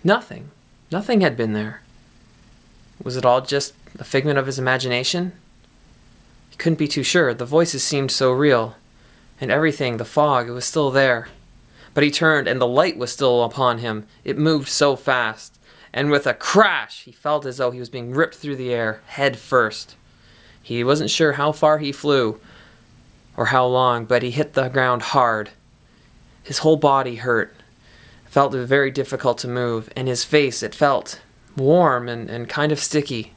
Nothing. Nothing had been there. Was it all just a figment of his imagination? He couldn't be too sure. The voices seemed so real. And everything, the fog, it was still there. But he turned, and the light was still upon him. It moved so fast. And with a crash, he felt as though he was being ripped through the air, head first. He wasn't sure how far he flew, or how long, but he hit the ground hard. His whole body hurt. It felt very difficult to move, and his face, it felt warm and kind of sticky.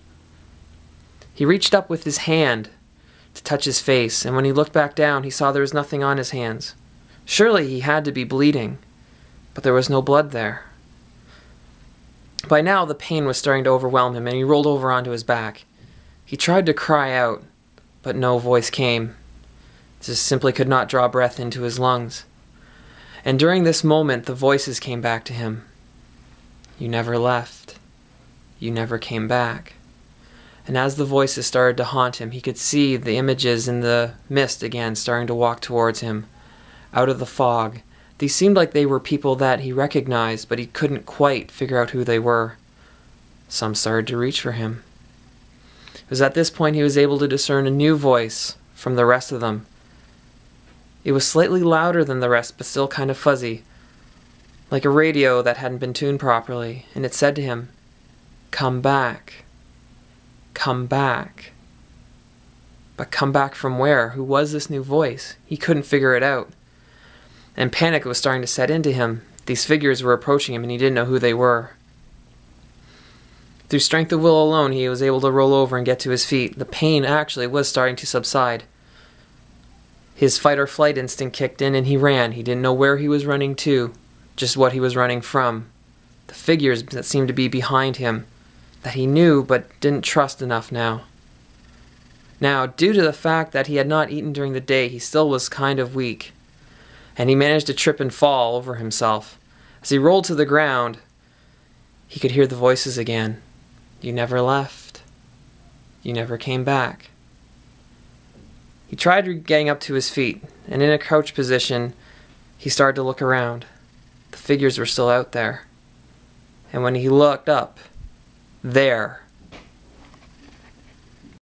He reached up with his hand to touch his face, and when he looked back down, he saw there was nothing on his hands. Surely he had to be bleeding, but there was no blood there. By now, the pain was starting to overwhelm him, and he rolled over onto his back. He tried to cry out, but no voice came. Just simply could not draw breath into his lungs. And during this moment, the voices came back to him. You never left. You never came back. And as the voices started to haunt him, he could see the images in the mist again starting to walk towards him, out of the fog. These seemed like they were people that he recognized, but he couldn't quite figure out who they were. Some started to reach for him. It was at this point he was able to discern a new voice from the rest of them. It was slightly louder than the rest, but still kind of fuzzy, like a radio that hadn't been tuned properly, and it said to him, "Come back. Come back." But come back from where? Who was this new voice? He couldn't figure it out. And panic was starting to set into him. These figures were approaching him, and he didn't know who they were. Through strength of will alone, he was able to roll over and get to his feet. The pain actually was starting to subside. His fight-or-flight instinct kicked in, and he ran. He didn't know where he was running to, just what he was running from. The figures that seemed to be behind him, that he knew but didn't trust enough now. Now, due to the fact that he had not eaten during the day, he still was kind of weak, and he managed to trip and fall over himself. As he rolled to the ground, he could hear the voices again. You never left. You never came back. He tried getting up to his feet, and in a crouch position, he started to look around. The figures were still out there. And when he looked up, there,